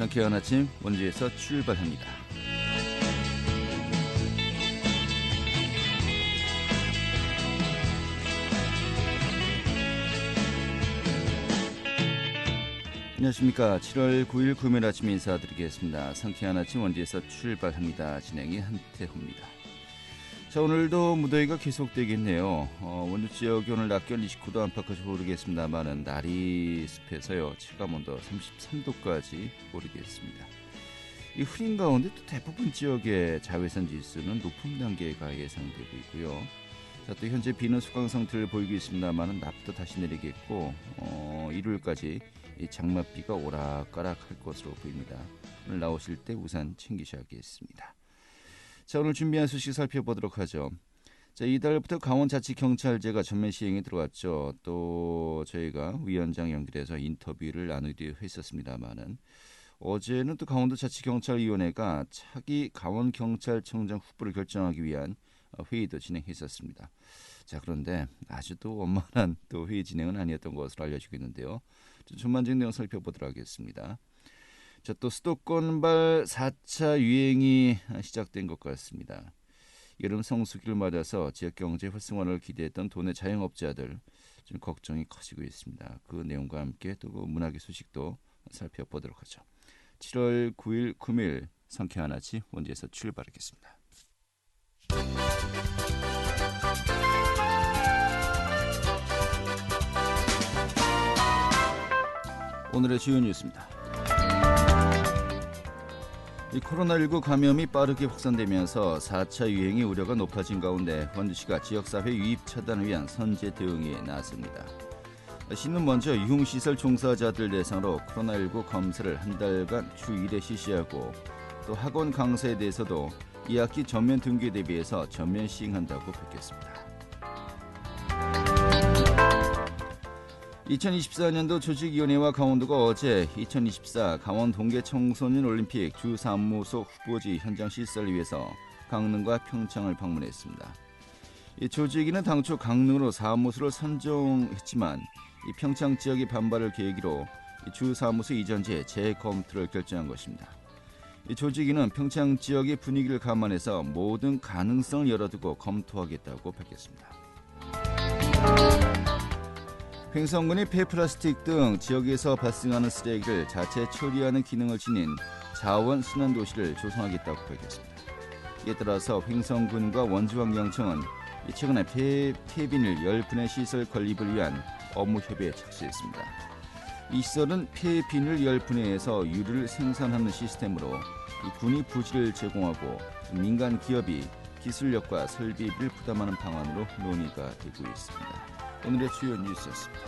상쾌한 아침 원주에서 출발합니다. 안녕하십니까. 7월 9일 금요일 아침 인사드리겠습니다. 상쾌한 아침 원주에서 출발합니다. 진행이 한태호입니다. 자, 오늘도 무더위가 계속되겠네요. 원주 지역이 오늘 낮 기온 29도 안팎까지 오르겠습니다만은 날이 습해서요. 체감온도 33도까지 오르겠습니다. 이 흐린 가운데 또 대부분 지역의 자외선 지수는 높은 단계가 예상되고 있고요. 자, 또 현재 비는 수강 상태를 보이고 있습니다만은 낮부터 다시 내리겠고 일요일까지 이 장맛비가 오락가락할 것으로 보입니다. 오늘 나오실 때 우산 챙기셔야겠습니다. 자, 오늘 준비한 소식 살펴보도록 하죠. 자, 이달부터 강원자치경찰제가 전면 시행에 들어왔죠. 또 저희가 위원장 연결해서 인터뷰를 나누기도 했었습니다만은 어제는 또 강원도자치경찰위원회가 차기 강원경찰청장 후보를 결정하기 위한 회의도 진행했었습니다. 자, 그런데 아주 또 원만한 또 회의 진행은 아니었던 것으로 알려지고 있는데요. 전반적인 내용 살펴보도록 하겠습니다. 자, 또 수도권발 4차 유행이 시작된 것 같습니다. 여름 성수기를 맞아서 지역 경제 활성화를 기대했던 도내 자영업자들 좀 걱정이 커지고 있습니다. 그 내용과 함께 또 그 문학의 소식도 살펴보도록 하죠. 7월 9일 금요일 상쾌한 아침 원주에서 출발하겠습니다. 오늘의 주요 뉴스입니다. 이 코로나19 감염이 빠르게 확산되면서 4차 유행의 우려가 높아진 가운데 원주시가 지역사회 유입 차단을 위한 선제 대응에 나섭니다. 시는 먼저 유흥시설 종사자들 대상으로 코로나19 검사를 한 달간 주 1회 실시하고 또 학원 강사에 대해서도 2학기 전면 등교에 대비해서 전면 시행한다고 밝혔습니다. 2024년도 조직위원회와 강원도가 어제 2024 강원 동계 청소년 올림픽 주사무소 후보지 현장 실사를 위해서 강릉과 평창을 방문했습니다. 이 조직위는 당초 강릉으로 사무소를 선정했지만 이 평창 지역의 반발을 계기로 이 주사무소 이전지의 재검토를 결정한 것입니다. 이 조직위는 평창 지역의 분위기를 감안해서 모든 가능성을 열어두고 검토하겠다고 밝혔습니다. 횡성군이 폐플라스틱 등 지역에서 발생하는 쓰레기를 자체 처리하는 기능을 지닌 자원순환도시를 조성하겠다고 밝혔습니다. 이에 따라서 횡성군과 원주환경청은 최근에 폐비닐 10분해 시설 건립을 위한 업무 협의에 착수했습니다. 이 시설은 폐비닐 10분해에서 유류를 생산하는 시스템으로 군이 부지를 제공하고 민간 기업이 기술력과 설비비를 부담하는 방안으로 논의가 되고 있습니다. 오늘의 주요 뉴스였습니다.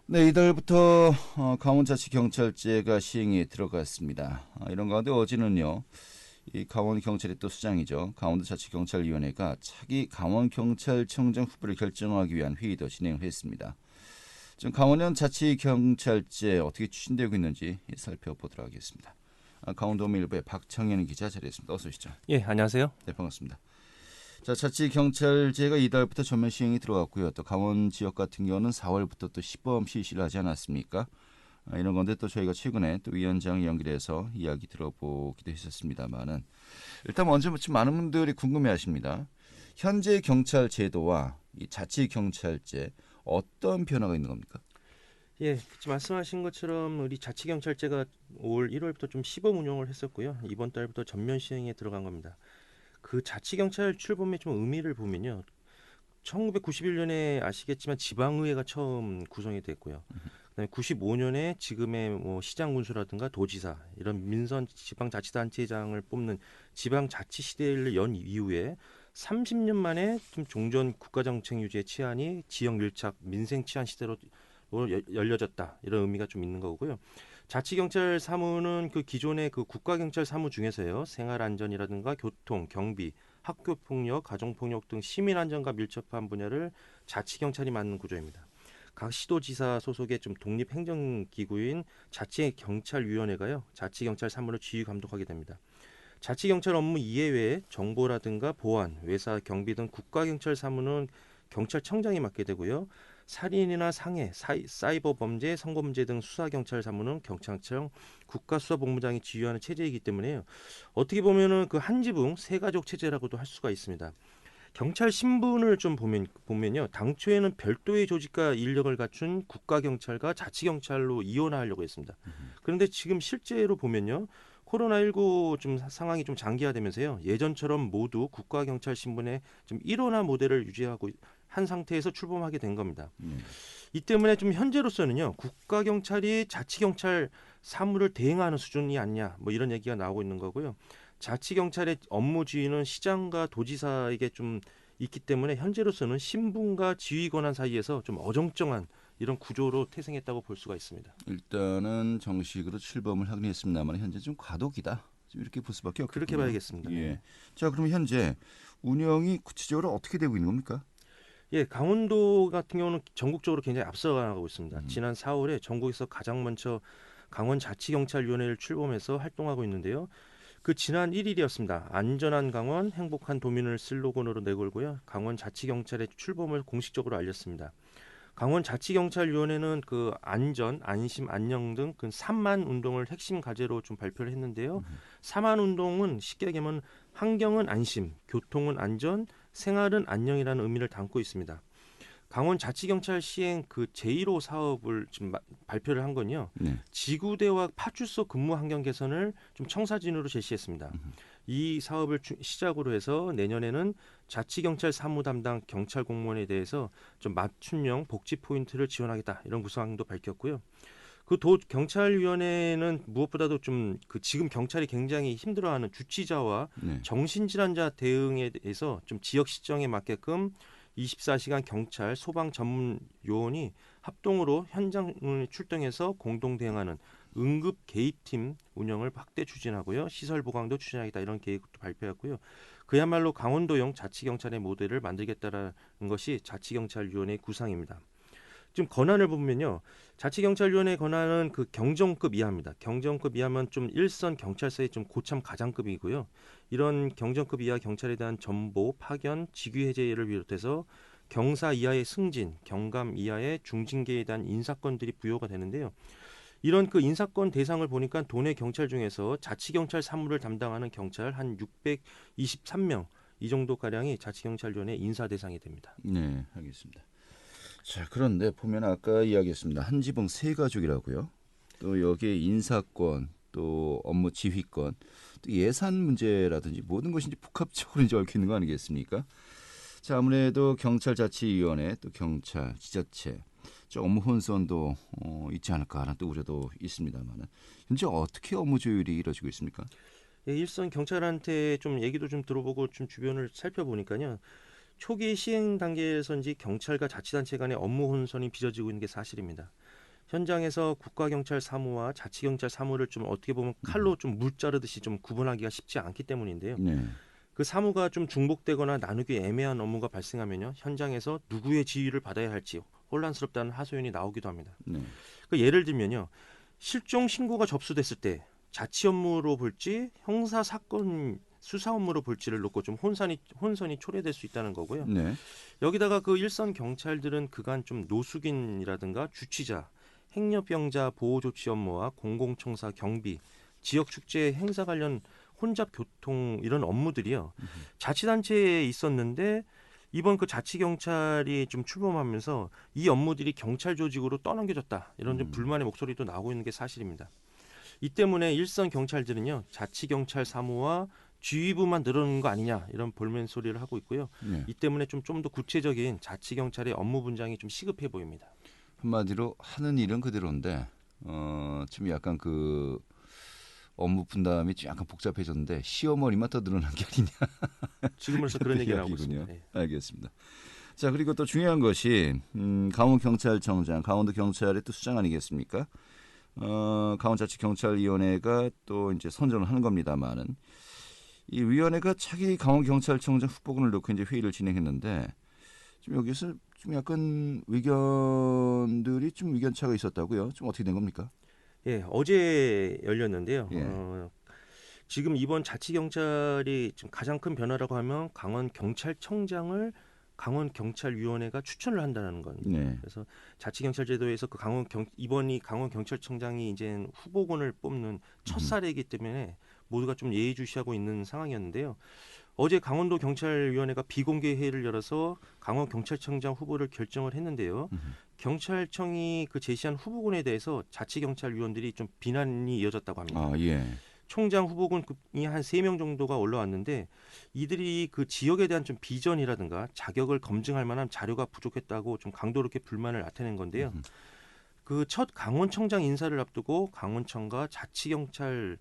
네, 이달부터 강원자치경찰제가 시행에 들어갔습니다. 이런 가운데 어제는요, 이 강원경찰의 또 수장이죠. 강원도자치경찰위원회가 차기 강원경찰청장 후보를 결정하기 위한 회의도 진행을 했습니다. 지금 강원현 자치경찰제 어떻게 추진되고 있는지 살펴보도록 하겠습니다. 강원도일보의 박창현 기자 자리했습니다. 어서 오시죠. 예, 안녕하세요. 네, 반갑습니다. 자, 자치경찰제가 이달부터 전면 시행이 들어갔고요. 또 강원 지역 같은 경우는 4월부터 또 시범 실시를 하지 않았습니까? 이런 건데 또 저희가 최근에 또 위원장 연결해서 이야기 들어보기도 했었습니다만은 일단 먼저 많은 분들이 궁금해하십니다. 현재 경찰 제도와 이 자치경찰제 어떤 변화가 있는 겁니까? 예, 말씀하신 것처럼 우리 자치경찰제가 올 1월부터 좀 시범 운영을 했었고요. 이번 달부터 전면 시행에 들어간 겁니다. 그 자치경찰 출범의 좀 의미를 보면요. 1991년에 아시겠지만 지방의회가 처음 구성이 됐고요. 그다음에 95년에 지금의 뭐 시장군수라든가 도지사 이런 민선 지방자치단체장을 뽑는 지방자치 시대를 연 이후에 30년 만에 좀 종전 국가정책 유지의 치안이 지역 밀착 민생 치안 시대로 열려졌다 이런 의미가 좀 있는 거고요. 자치경찰 사무는 그 기존의 그 국가경찰 사무 중에서요 생활안전이라든가 교통, 경비, 학교폭력, 가정폭력 등 시민안전과 밀접한 분야를 자치경찰이 맡는 구조입니다. 각 시도지사 소속의 좀 독립행정기구인 자치경찰위원회가요 자치경찰 사무를 지휘 감독하게 됩니다. 자치경찰 업무 이외에 정보라든가 보안, 외사, 경비 등 국가경찰 사무는 경찰청장이 맡게 되고요. 살인이나 상해, 사이버 범죄, 성범죄 등 수사 경찰 사무는 경찰청 국가수사본부장이 지휘하는 체제이기 때문에요. 어떻게 보면은 그 한 지붕 세 가족 체제라고도 할 수가 있습니다. 경찰 신분을 좀 보면요. 당초에는 별도의 조직과 인력을 갖춘 국가경찰과 자치경찰로 이원화하려고 했습니다. 그런데 지금 실제로 보면요. 코로나19 좀 상황이 좀 장기화되면서요. 예전처럼 모두 국가경찰 신분의 좀 일원화 모델을 유지하고 한 상태에서 출범하게 된 겁니다. 이 때문에 좀 현재로서는요. 국가경찰이 자치경찰 사무를 대행하는 수준이 아니냐. 뭐 이런 얘기가 나오고 있는 거고요. 자치경찰의 업무 지휘는 시장과 도지사에게 좀 있기 때문에 현재로서는 신분과 지휘 권한 사이에서 좀 어정쩡한 이런 구조로 태생했다고 볼 수가 있습니다. 일단은 정식으로 출범을 하긴 했습니다만 현재 좀 과도기다. 좀 이렇게 볼 수밖에 없겠군요. 그렇게 봐야겠습니다. 예. 자, 그럼 현재 운영이 구체적으로 어떻게 되고 있는 겁니까? 예, 강원도 같은 경우는 전국적으로 굉장히 앞서가고 있습니다. 지난 4월에 전국에서 가장 먼저 강원자치경찰위원회를 출범해서 활동하고 있는데요. 그 지난 1일이었습니다. 안전한 강원, 행복한 도민을 슬로건으로 내걸고요. 강원자치경찰의 출범을 공식적으로 알렸습니다. 강원자치경찰위원회는 그 안전, 안심, 안녕 등 그 3만 운동을 핵심 과제로 좀 발표를 했는데요. 3만 운동은 쉽게 얘기하면 환경은 안심, 교통은 안전, 생활은 안녕이라는 의미를 담고 있습니다. 강원자치경찰 시행 그 제1호 사업을 지금 발표를 한 건요. 네. 지구대와 파출소 근무 환경 개선을 좀 청사진으로 제시했습니다. 이 사업을 시작으로 해서 내년에는 자치경찰 사무 담당 경찰 공무원에 대해서 좀 맞춤형 복지 포인트를 지원하겠다 이런 구상도 밝혔고요. 그 경찰위원회는 무엇보다도 좀 그 지금 경찰이 굉장히 힘들어하는 주치자와 네. 정신질환자 대응에 대해서 좀 지역 시정에 맞게끔 24시간 경찰 소방 전문 요원이 합동으로 현장을 출동해서 공동 대응하는 응급 개입팀 운영을 확대 추진하고요. 시설 보강도 추진하겠다 이런 계획도 발표했고요. 그야말로 강원도형 자치경찰의 모델을 만들겠다라는 것이 자치경찰위원회의 구상입니다. 지금 권한을 보면요. 자치경찰위원회 권한은 그 경정급 이하입니다. 경정급 이하면 좀 일선 경찰서의 좀 고참 가장급이고요. 이런 경정급 이하 경찰에 대한 전보, 파견, 직위 해제를 비롯해서 경사 이하의 승진, 경감 이하의 중징계에 대한 인사권들이 부여가 되는데요. 이런 그 인사권 대상을 보니까 도내 경찰 중에서 자치경찰 사무를 담당하는 경찰 한 623명 이 정도 가량이 자치경찰위원회 인사 대상이 됩니다. 네, 알겠습니다. 자, 그런데 보면 아까 이야기했습니다. 한 지붕 세 가족이라고요. 또 여기에 인사권, 또 업무 지휘권, 또 예산 문제라든지 모든 것이 이제 복합적으로 이제 얽혀 있는 거 아니겠습니까? 자, 아무래도 경찰자치위원회, 또 경찰, 지자체, 저 업무 혼선도 있지 않을까라는 또 우려도 있습니다만은 현재 어떻게 업무 조율이 이루어지고 있습니까? 예, 일선 경찰한테 좀 얘기도 좀 들어보고 좀 주변을 살펴보니까요. 초기 시행 단계에서인지 경찰과 자치단체 간의 업무 혼선이 빚어지고 있는 게 사실입니다. 현장에서 국가경찰 사무와 자치경찰 사무를 좀 어떻게 보면 칼로 좀 물자르듯이 좀 구분하기가 쉽지 않기 때문인데요. 네. 그 사무가 좀 중복되거나 나누기 애매한 업무가 발생하면요. 현장에서 누구의 지휘를 받아야 할지 혼란스럽다는 하소연이 나오기도 합니다. 네. 그 예를 들면요. 실종 신고가 접수됐을 때 자치 업무로 볼지 형사 사건 수사 업무로 볼지를 놓고 좀 혼선이 초래될 수 있다는 거고요. 네. 여기다가 그 일선 경찰들은 그간 좀 노숙인이라든가 주치자, 행여병자 보호 조치 업무와 공공청사 경비, 지역 축제 행사 관련 혼잡 교통 이런 업무들이요. 자치단체에 있었는데 이번 그 자치경찰이 좀 출범하면서 이 업무들이 경찰 조직으로 떠넘겨졌다. 이런 좀 불만의 목소리도 나오고 있는 게 사실입니다. 이 때문에 일선 경찰들은요. 자치경찰 사무와 지휘부만 늘어나는 거 아니냐 이런 볼멘 소리를 하고 있고요. 네. 이 때문에 좀 더 구체적인 자치경찰의 업무 분장이 좀 시급해 보입니다. 한마디로 하는 일은 그대로인데 좀 약간 그 업무 분담이 좀 약간 복잡해졌는데 시어머니만 더 늘어난 게 아니냐. 지금으로서 그런 얘기가 나오고 이야기군요. 있습니다. 네. 알겠습니다. 자, 그리고 또 중요한 것이 강원경찰청장, 강원도 경찰의 또 수장 아니겠습니까? 강원자치경찰위원회가 또 이제 선정을 하는 겁니다만은 이 위원회가 차기 강원경찰청장 후보군을 놓고 이제 회의를 진행했는데 좀 여기서 좀 약간 의견들이 좀 의견차가 있었다고요? 좀 어떻게 된 겁니까? 예, 어제 열렸는데요. 예. 지금 이번 자치경찰이 지금 가장 큰 변화라고 하면 강원 경찰청장을 강원경찰위원회가 추천을 한다는 건. 네. 그래서 자치경찰제도에서 그 이번이 강원경찰청장이 이제 후보군을 뽑는 첫 사례이기 때문에 모두가 좀 예의주시하고 있는 상황이었는데요. 어제 강원도 경찰위원회가 비공개 회의를 열어서 강원경찰청장 후보를 결정을 했는데요. 경찰청이 그 제시한 후보군에 대해서 자치경찰위원들이 좀 비난이 이어졌다고 합니다. 아, 예. 총장 후보군이 한 3명 정도가 올라왔는데 이들이 그 지역에 대한 좀 비전이라든가 자격을 검증할 만한 자료가 부족했다고 좀 강도 높게 불만을 나타낸 건데요. 그 첫 강원청장 인사를 앞두고 강원청과 자치경찰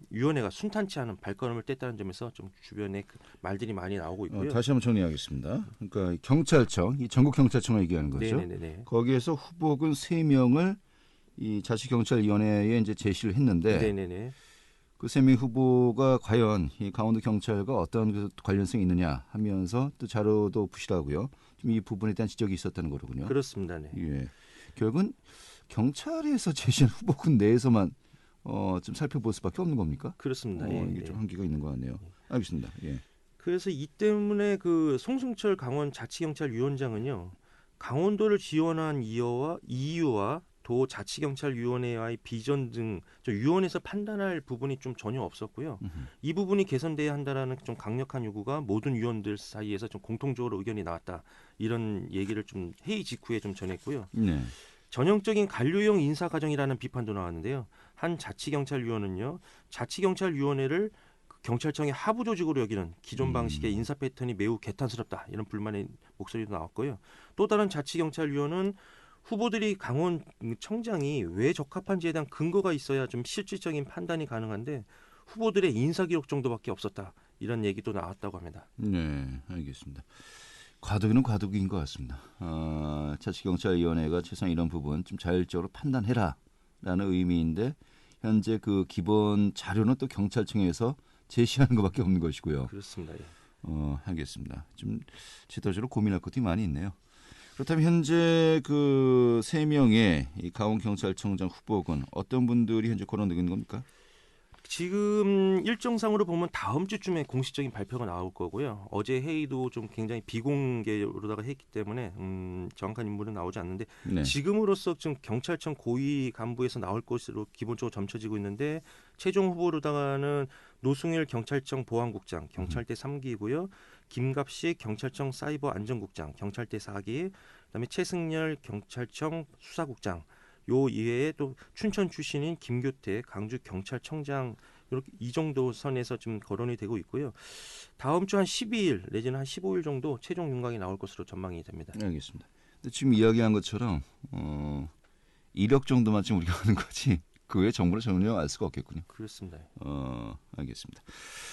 위원회가 순탄치 않은 발걸음을 뗐다는 점에서 좀 주변에 그 말들이 많이 나오고 있고요. 다시 한번 정리하겠습니다. 그러니까 경찰청, 이 전국 경찰청을 얘기하는 거죠. 네네네. 거기에서 후보군 3명을 이 자치경찰위원회에 이제 제시를 했는데 네네네. 그 3명 후보가 과연 이 강원도 경찰과 어떤 그 관련성이 있느냐 하면서 또 자료도 부실하고요. 좀 이 부분에 대한 지적이 있었다는 거로군요. 그렇습니다. 네. 예. 결국은 경찰에서 제시한 후보군 내에서만 좀 살펴볼 수밖에 없는 겁니까? 그렇습니다. 예, 이게 예. 좀 한계가 있는 것 같네요. 알겠습니다. 예. 그래서 이 때문에 그 송승철 강원 자치경찰위원장은요. 강원도를 지원한 이유와 도 자치경찰위원회와의 비전 등 위원회에서 판단할 부분이 좀 전혀 없었고요. 이 부분이 개선돼야 한다라는 좀 강력한 요구가 모든 위원들 사이에서 좀 공통적으로 의견이 나왔다. 이런 얘기를 좀 회의 직후에 좀 전했고요. 네. 전형적인 관료용 인사 과정이라는 비판도 나왔는데요. 한 자치경찰위원은요. 자치경찰위원회를 경찰청의 하부 조직으로 여기는 기존 방식의 인사 패턴이 매우 개탄스럽다. 이런 불만의 목소리도 나왔고요. 또 다른 자치경찰위원은 후보들이 강원청장이 왜 적합한지에 대한 근거가 있어야 좀 실질적인 판단이 가능한데 후보들의 인사 기록 정도밖에 없었다. 이런 얘기도 나왔다고 합니다. 네, 알겠습니다. 과도기는 과도기인 것 같습니다. 자치경찰위원회가 최소한 이런 부분 좀 자율적으로 판단해라라는 의미인데 현재 그 기본 자료는 또 경찰청에서 제시하는 것밖에 없는 것이고요. 그렇습니다. 예. 알겠습니다. 좀 제도적으로 고민할 것들이 많이 있네요. 그렇다면 현재 그 3명의 이 강원경찰청장 후보군 어떤 분들이 현재 거론되고 있는 겁니까? 지금 일정상으로 보면 다음 주쯤에 공식적인 발표가 나올 거고요. 어제 회의도 좀 굉장히 비공개로다가 했기 때문에 정확한 인물은 나오지 않는데 네. 지금으로서 지금 경찰청 고위 간부에서 나올 것으로 기본적으로 점쳐지고 있는데 최종 후보로다가는 노승일 경찰청 보안국장, 경찰대 3기고요. 김갑식 경찰청 사이버 안전국장, 경찰대 4기, 그다음에 최승열 경찰청 수사국장. 요 이외에 또 춘천 출신인 김교태 강주 경찰청장 이렇게 이 정도 선에서 좀 거론이 되고 있고요. 다음 주 한 12일 내지는 한 15일 정도 최종 윤곽이 나올 것으로 전망이 됩니다. 알겠습니다. 근데 지금 이야기한 것처럼 이력 정도만 지금 우리가 하는 거지 그 외 정보를 전혀 알 수가 없겠군요. 그렇습니다. 알겠습니다.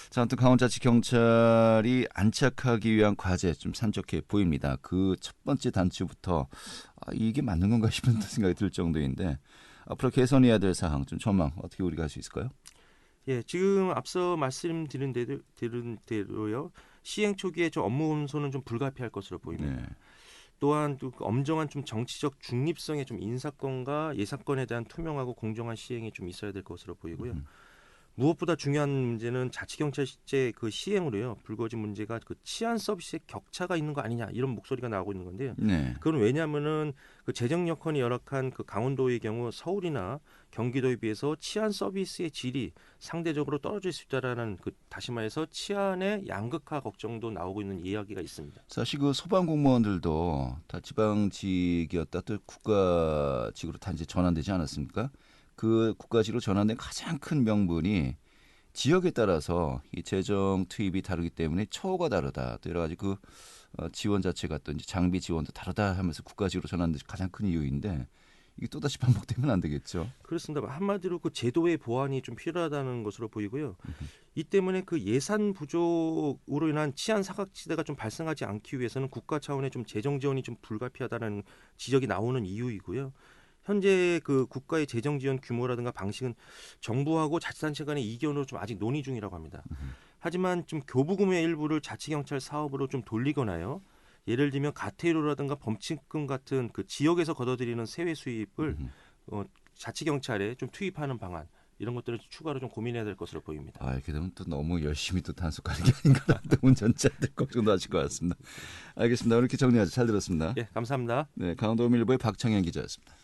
자, 아무튼 강원자치경찰이 안착하기 위한 과제 좀 산적해 보입니다. 그 첫 번째 단추부터 이게 맞는 건가 싶은 생각이 들 정도인데 앞으로 개선해야 될 사항 좀 전망 어떻게 우리가 할 수 있을까요? 예, 지금 앞서 말씀드린 대로요. 시행 초기에 좀 업무 혼선은 좀 불가피할 것으로 보입니다. 네. 또한 또 엄정한 좀 정치적 중립성의 좀 인사권과 예산권에 대한 투명하고 공정한 시행이 좀 있어야 될 것으로 보이고요. 무엇보다 중요한 문제는 자치경찰제 그 시행으로요. 불거진 문제가 그 치안 서비스의 격차가 있는 거 아니냐 이런 목소리가 나오고 있는 건데요. 네. 그건 왜냐하면은 그 재정 여건이 열악한 그 강원도의 경우 서울이나 경기도에 비해서 치안 서비스의 질이 상대적으로 떨어질 수 있다라는 그 다시 말해서 치안의 양극화 걱정도 나오고 있는 이야기가 있습니다. 사실 그 소방 공무원들도 다 지방직이었다 또 국가직으로 다 이제 전환되지 않았습니까? 그 국가직으로 전환된 가장 큰 명분이 지역에 따라서 이 재정 투입이 다르기 때문에 처우가 다르다. 또 여러 가지 그 지원 자체가 또 이제 장비 지원도 다르다 하면서 국가직으로 전환된 가장 큰 이유인데 이게 또다시 반복되면 안 되겠죠. 그렇습니다. 한마디로 그 제도의 보완이 좀 필요하다는 것으로 보이고요. 이 때문에 그 예산 부족으로 인한 치안 사각지대가 좀 발생하지 않기 위해서는 국가 차원의 좀 재정 지원이 좀 불가피하다는 지적이 나오는 이유이고요. 현재 그 국가의 재정 지원 규모라든가 방식은 정부하고 자치단체 간의 이견으로 좀 아직 논의 중이라고 합니다. 하지만 좀 교부금의 일부를 자치경찰 사업으로 좀 돌리거나요. 예를 들면 가태료라든가 범칙금 같은 그 지역에서 걷어들이는 세외 수입을 자치경찰에 좀 투입하는 방안 이런 것들을 추가로 좀 고민해야 될 것으로 보입니다. 이렇게 되면 또 너무 열심히 또 단속하는 게 아닌가 또 운전자들 걱정도 하실 것 같습니다. 알겠습니다. 오늘 이렇게 정리하죠. 잘 들었습니다. 예, 감사합니다. 네, 강원도일보의 박창현 기자였습니다.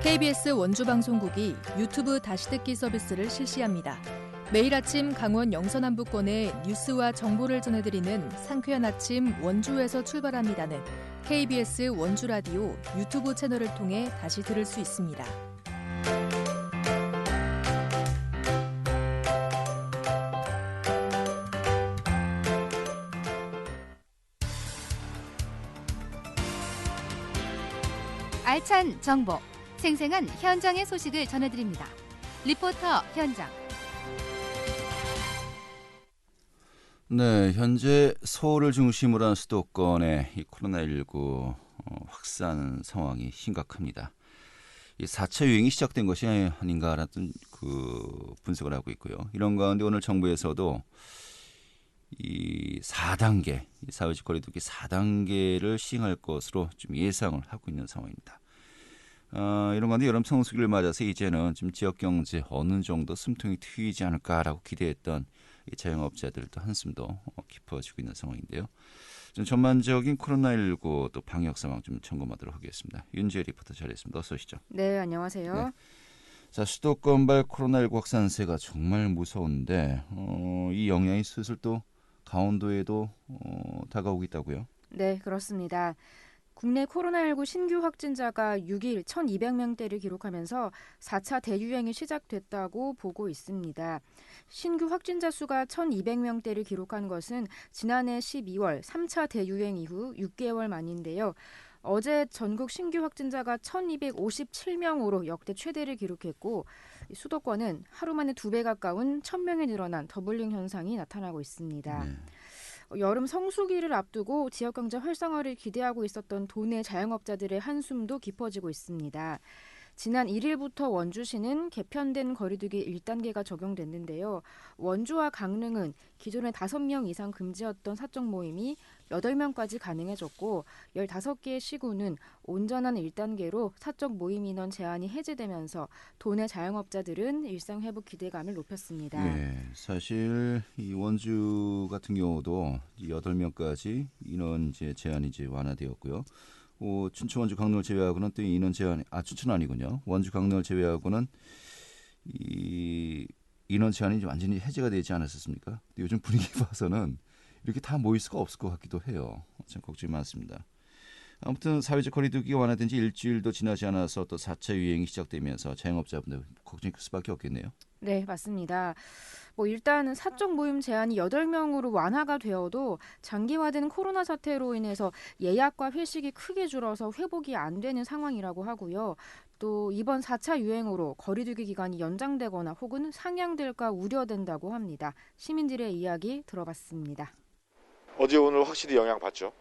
KBS 원주방송국이 유튜브 다시 듣기 서비스를 실시합니다. 매일 아침 강원 영서남부권의 뉴스와 정보를 전해드리는 상쾌한 아침 원주에서 출발합니다는 KBS 원주라디오 유튜브 채널을 통해 다시 들을 수 있습니다. 알찬 정보, 생생한 현장의 소식을 전해드립니다. 리포터 현장. 네, 현재 서울을 중심으로 한 수도권의 이 코로나19 확산 상황이 심각합니다. 이 4차 유행이 시작된 것이 아닌가라는 그 분석을 하고 있고요. 이런 가운데 오늘 정부에서도 이 4단계, 사회적 거리두기 4단계를 시행할 것으로 좀 예상을 하고 있는 상황입니다. 이런 가운데 여름 성수기를 맞아서 이제는 좀 지역 경제 어느 정도 숨통이 트이지 않을까라고 기대했던 이 자영업자들도 한숨도 깊어지고 있는 상황인데요. 좀 전반적인 코로나19 또 방역 상황 좀 점검하도록 하겠습니다. 윤지혜 리포터 자리했습니다. 어서 오시죠. 네, 안녕하세요. 네. 자, 수도권발 코로나19 확산세가 정말 무서운데 이 영향이 슬슬 또 강원도에도 다가오고 있다고요? 네, 그렇습니다. 국내 코로나19 신규 확진자가 6일 1,200명대를 기록하면서 4차 대유행이 시작됐다고 보고 있습니다. 신규 확진자 수가 1,200명대를 기록한 것은 지난해 12월 3차 대유행 이후 6개월 만인데요. 어제 전국 신규 확진자가 1,257명으로 역대 최대를 기록했고 수도권은 하루 만에 2배 가까운 1,000명이 늘어난 더블링 현상이 나타나고 있습니다. 네. 여름 성수기를 앞두고 지역경제 활성화를 기대하고 있었던 도내 자영업자들의 한숨도 깊어지고 있습니다. 지난 1일부터 원주시는 개편된 거리두기 1단계가 적용됐는데요. 원주와 강릉은 기존에 5명 이상 금지였던 사적 모임이 8명까지 가능해졌고 15개의 시군은 온전한 1단계로 사적 모임 인원 제한이 해제되면서 도내 자영업자들은 일상 회복 기대감을 높였습니다. 네, 사실 이 원주 같은 경우도 8명까지 인원 제한이 완화되었고요. 춘천, 원주, 강릉을 제외하고는 또 인원 제한이 춘천은 아니군요. 원주, 강릉을 제외하고는 이 인원 제한이 완전히 해제가 되지 않았었습니까? 근데 요즘 분위기 봐서는 이렇게 다 모일 수가 없을 것 같기도 해요. 참 걱정이 많습니다. 아무튼 사회적 거리두기가 완화된 지 일주일도 지나지 않아서 또 4차 유행이 시작되면서 자영업자분들 걱정이 클 수밖에 없겠네요. 네, 맞습니다. 일단은 사적 모임 제한이 8명으로 완화가 되어도 장기화된 코로나 사태로 인해서 예약과 회식이 크게 줄어서 회복이 안 되는 상황이라고 하고요. 또 이번 4차 유행으로 거리두기 기간이 연장되거나 혹은 상향될까 우려된다고 합니다. 시민들의 이야기 들어봤습니다. 어제 오늘 확실히 영향받죠.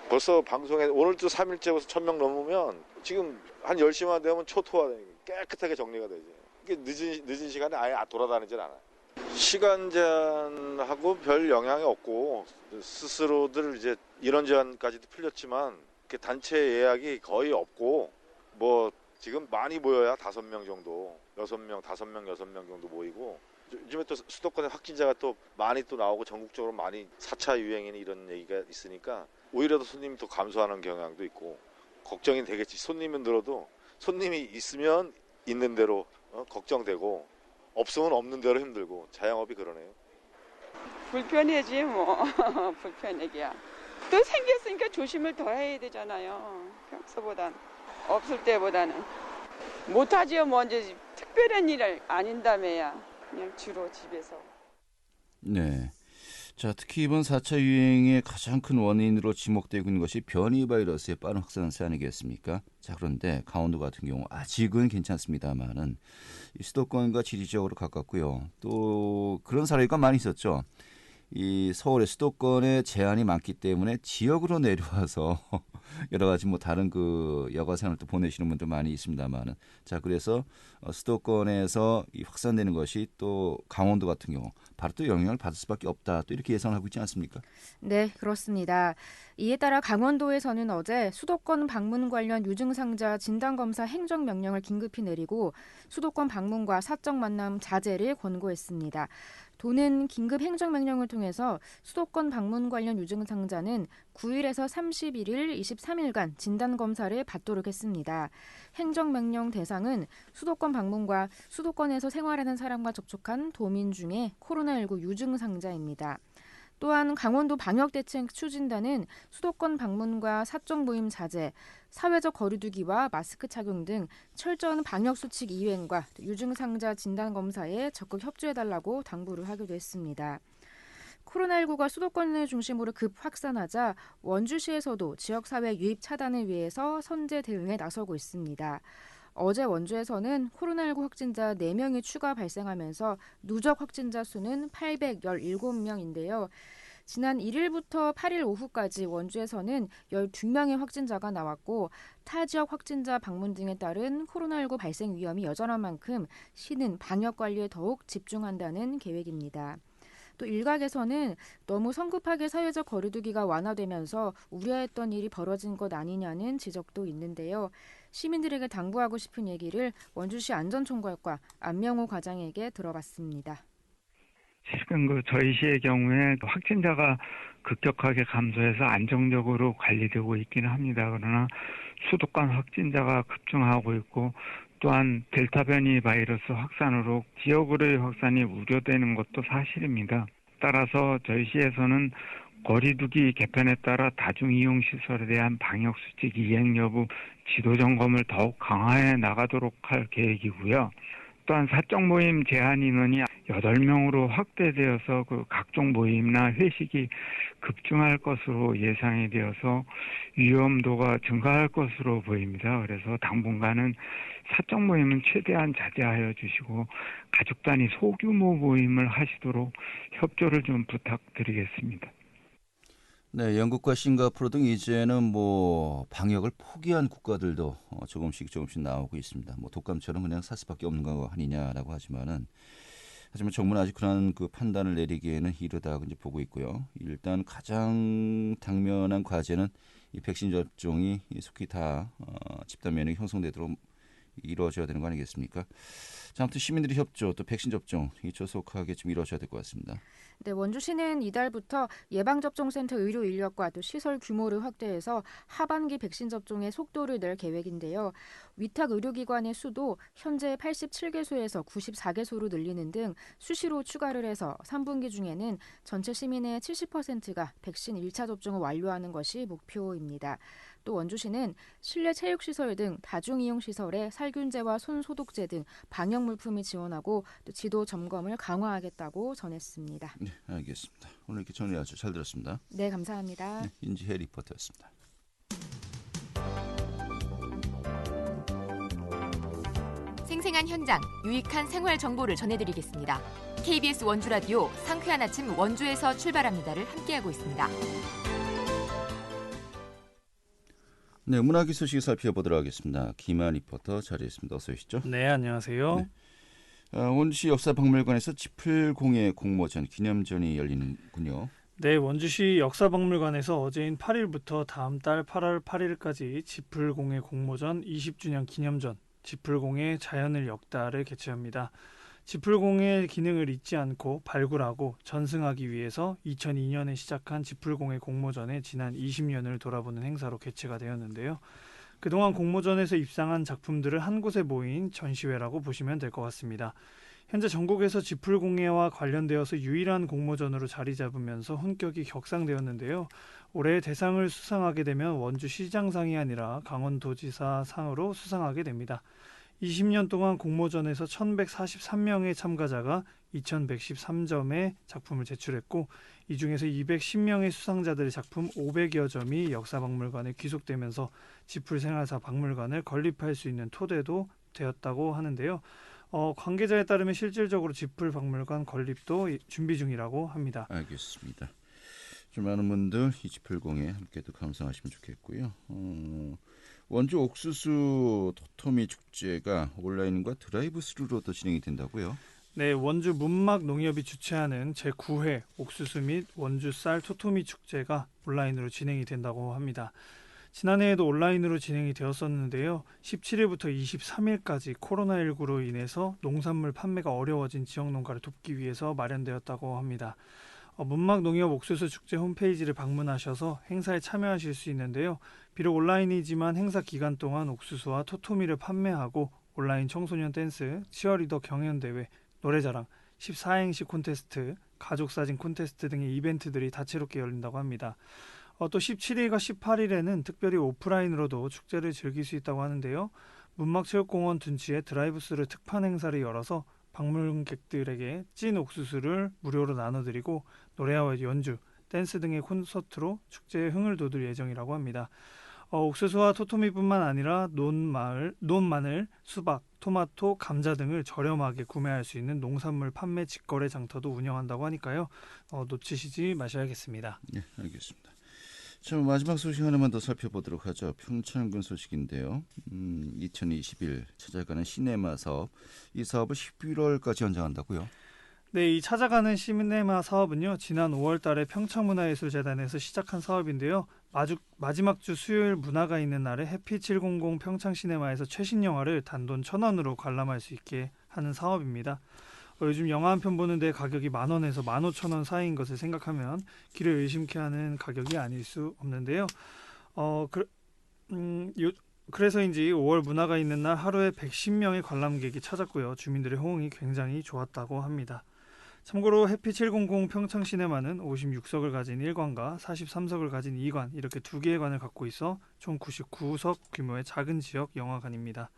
벌써 방송에 오늘도 3일째부터 1,000명 넘으면 지금 한 10시만 되면 초토화 깨끗하게 정리가 되죠. 이게 늦은 시간에 아예 돌아다니질 않아요. 시간 제한하고 별 영향이 없고 스스로들 이제 인원 제한까지도 풀렸지만 단체 예약이 거의 없고 지금 많이 모여야 5명 정도, 6명, 5명, 6명 정도 모이고 요즘에 또 수도권에 확진자가 또 많이 또 나오고 전국적으로 많이 4차 유행이니 이런 얘기가 있으니까 오히려 더 손님이 더 감소하는 경향도 있고 걱정이 되겠지. 손님은 늘어도 손님이 있으면 있는 대로 걱정되고 없으면 없는 대로 힘들고 자영업이 그러네요. 불편해지 뭐. 불편하기야. 또 생겼으니까 조심을 더 해야 되잖아요. 평소보단 없을 때보다는 못하지요. 뭐 이제 특별한 일을 아닌다며야 그냥 주로 집에서. 네. 자, 특히 이번 4차 유행의 가장 큰 원인으로 지목되고 있는 것이 변이 바이러스의 빠른 확산세 아니겠습니까? 자, 그런데 강원도 같은 경우 아직은 괜찮습니다만은 수도권과 지리적으로 가깝고요. 또 그런 사례가 많이 있었죠. 이 서울의 수도권에 제한이 많기 때문에 지역으로 내려와서 여러 가지 뭐 다른 그 여가 생활을 또 보내시는 분들 많이 있습니다만은 자 그래서 수도권에서 이 확산되는 것이 또 강원도 같은 경우 바로 또 영향을 받을 수밖에 없다 또 이렇게 예상하고 있지 않습니까? 네, 그렇습니다. 이에 따라 강원도에서는 어제 수도권 방문 관련 유증상자 진단검사 행정명령을 긴급히 내리고 수도권 방문과 사적 만남 자제를 권고했습니다. 도는 긴급 행정명령을 통해서 수도권 방문 관련 유증상자는 9일에서 31일 23일간 진단검사를 받도록 했습니다. 행정명령 대상은 수도권 방문과 수도권에서 생활하는 사람과 접촉한 도민 중에 코로나19 유증상자입니다. 또한 강원도 방역대책 추진단은 수도권 방문과 사적 모임 자제, 사회적 거리두기와 마스크 착용 등 철저한 방역수칙 이행과 유증상자 진단검사에 적극 협조해달라고 당부를 하기도 했습니다. 코로나19가 수도권을 중심으로 급 확산하자 원주시에서도 지역사회 유입 차단을 위해서 선제 대응에 나서고 있습니다. 어제 원주에서는 코로나19 확진자 4명이 추가 발생하면서 누적 확진자 수는 817명인데요. 지난 1일부터 8일 오후까지 원주에서는 12명의 확진자가 나왔고 타 지역 확진자 방문 등에 따른 코로나19 발생 위험이 여전한 만큼 시는 방역 관리에 더욱 집중한다는 계획입니다. 또 일각에서는 너무 성급하게 사회적 거리두기가 완화되면서 우려했던 일이 벌어진 것 아니냐는 지적도 있는데요. 시민들에게 당부하고 싶은 얘기를 원주시 안전총괄과 안명호 과장에게 들어봤습니다. 지금 저희 시의 경우에 확진자가 급격하게 감소해서 안정적으로 관리되고 있기는 합니다. 그러나 수도권 확진자가 급증하고 있고 또한 델타 변이 바이러스 확산으로 지역으로의 확산이 우려되는 것도 사실입니다. 따라서 저희 시에서는 거리두기 개편에 따라 다중이용시설에 대한 방역수칙 이행 여부 지도 점검을 더욱 강화해 나가도록 할 계획이고요. 또한 사적 모임 제한 인원이 8명으로 확대되어서 그 각종 모임이나 회식이 급증할 것으로 예상이 되어서 위험도가 증가할 것으로 보입니다. 그래서 당분간은 사적 모임은 최대한 자제하여 주시고 가족 단위 소규모 모임을 하시도록 협조를 좀 부탁드리겠습니다. 네, 영국과 싱가포르 등 이제는 뭐 방역을 포기한 국가들도 조금씩 나오고 있습니다. 뭐 독감처럼 그냥 살 수밖에 없는 거 아니냐라고 하지만 정부는 아직 그런 그 판단을 내리기에는 이르다고 이제 보고 있고요. 일단 가장 당면한 과제는 이 백신 접종이 속히 다 집단 면역이 형성되도록 이루어져야 되는 거 아니겠습니까? 자, 아무튼 시민들의 협조 또 백신 접종 이 조속하게 좀 이루어져야 될 것 같습니다. 네, 원주시는 이달부터 예방접종센터 의료 인력과 또 시설 규모를 확대해서 하반기 백신 접종의 속도를 낼 계획인데요. 위탁 의료기관의 수도 현재 87개소에서 94개소로 늘리는 등 수시로 추가를 해서 3분기 중에는 전체 시민의 70%가 백신 1차 접종을 완료하는 것이 목표입니다. 또 원주시는 실내 체육시설 등 다중이용시설에 살균제와 손소독제 등 방역물품을 지원하고 또 지도 점검을 강화하겠다고 전했습니다. 네, 알겠습니다. 오늘 이렇게 정리 아주 잘 들었습니다. 네, 감사합니다. 네, 인지혜 리포터였습니다. 생생한 현장, 유익한 생활 정보를 전해드리겠습니다. KBS 원주라디오 상쾌한 아침 원주에서 출발합니다를 함께하고 있습니다. 네, 문화기 소식 살펴보도록 하겠습니다. 김한 리포터 자리했습니다. 어서 오시죠. 네, 안녕하세요. 네. 원주시 역사박물관에서 지풀공예 공모전 기념전이 열리는군요. 네, 원주시 역사박물관에서 어제인 8일부터 다음 달 8월 8일까지 지풀공예 공모전 20주년 기념전 지풀공예 자연을 역다를 개최합니다. 지풀공예 기능을 잊지 않고 발굴하고 전승하기 위해서 2002년에 시작한 지풀공예 공모전에 지난 20년을 돌아보는 행사로 개최가 되었는데요. 그동안 공모전에서 입상한 작품들을 한 곳에 모인 전시회라고 보시면 될 것 같습니다. 현재 전국에서 지풀공예와 관련되어서 유일한 공모전으로 자리 잡으면서 혼격이 격상되었는데요. 올해 대상을 수상하게 되면 원주시장상이 아니라 강원도지사 상으로 수상하게 됩니다. 20년 동안 공모전에서 1143명의 참가자가 2113점의 작품을 제출했고 이 중에서 210명의 수상자들의 작품 500여 점이 역사박물관에 귀속되면서 지풀생활사 박물관을 건립할 수 있는 토대도 되었다고 하는데요. 관계자에 따르면 실질적으로 지풀박물관 건립도 준비 중이라고 합니다. 알겠습니다. 좀 많은 분들 이 지풀공에 함께도 감상하시면 좋겠고요. 원주 옥수수 토토미 축제가 온라인과 드라이브 스루로도 진행이 된다고요? 네, 원주 문막 농협이 주최하는 제9회 옥수수 및 원주 쌀 토토미 축제가 온라인으로 진행이 된다고 합니다. 지난해에도 온라인으로 진행이 되었었는데요. 17일부터 23일까지 코로나19로 인해서 농산물 판매가 어려워진 지역 농가를 돕기 위해서 마련되었다고 합니다. 문막 농협 옥수수 축제 홈페이지를 방문하셔서 행사에 참여하실 수 있는데요. 비록 온라인이지만 행사 기간 동안 옥수수와 토토미를 판매하고 온라인 청소년 댄스, 치어리더 경연대회, 노래자랑, 14행시 콘테스트, 가족사진 콘테스트 등의 이벤트들이 다채롭게 열린다고 합니다. 또 17일과 18일에는 특별히 오프라인으로도 축제를 즐길 수 있다고 하는데요. 문막체육공원 둔치에 드라이브스루 특판 행사를 열어서 방문객들에게 찐 옥수수를 무료로 나눠드리고 노래와 연주, 댄스 등의 콘서트로 축제에 흥을 돋을 예정이라고 합니다. 옥수수와 토토미뿐만 아니라 논, 마늘, 수박, 토마토, 감자 등을 저렴하게 구매할 수 있는 농산물 판매 직거래 장터도 운영한다고 하니까요. 놓치시지 마셔야겠습니다. 네, 알겠습니다. 자, 마지막 소식 하나만 더 살펴보도록 하죠. 평창군 소식인데요. 2021 찾아가는 시네마 사업, 이 사업을 11월까지 연장한다고요? 네, 이 찾아가는 시네마 사업은요, 지난 5월 달에 평창문화예술재단에서 시작한 사업인데요. 마지막 주 수요일 문화가 있는 날에 해피700 평창시네마에서 최신 영화를 단돈 1,000원으로 관람할 수 있게 하는 사업입니다. 요즘 영화 한 편 보는데 가격이 10,000원에서 15,000원 사이인 것을 생각하면 귀를 의심케 하는 가격이 아닐 수 없는데요. 그래서인지 5월 문화가 있는 날 하루에 110명의 관람객이 찾았고요. 주민들의 호응이 굉장히 좋았다고 합니다. 참고로 해피700 평창시네마는 56석을 가진 1관과 43석을 가진 2관 이렇게 두 개의 관을 갖고 있어 총 99석 규모의 작은 지역 영화관입니다.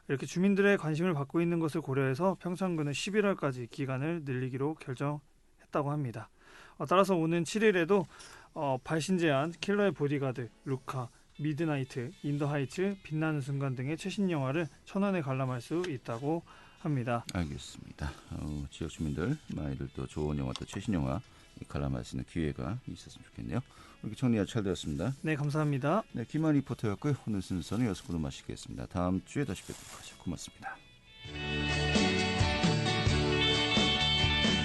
이렇게 주민들의 관심을 받고 있는 것을 고려해서 평창군은 11월까지 기간을 늘리기로 결정했다고 합니다. 따라서 오는 7일에도 발신제한 킬러의 보디가드, 루카, 미드나이트, 인더하이츠, 빛나는 순간 등의 최신 영화를 1,000원에 관람할 수 있다고 합니다. 알겠습니다. 지역 주민들 많이들 또 좋은 영화 또 최신 영화 관람할 수 있는 기회가 있었으면 좋겠네요. 이렇게 정리가 잘 되었습니다. 네, 감사합니다. 네, 김한 리포터였고요. 오늘 순서는 여기서 마치겠습니다. 다음 주에 다시 뵙도록 하죠. 고맙습니다.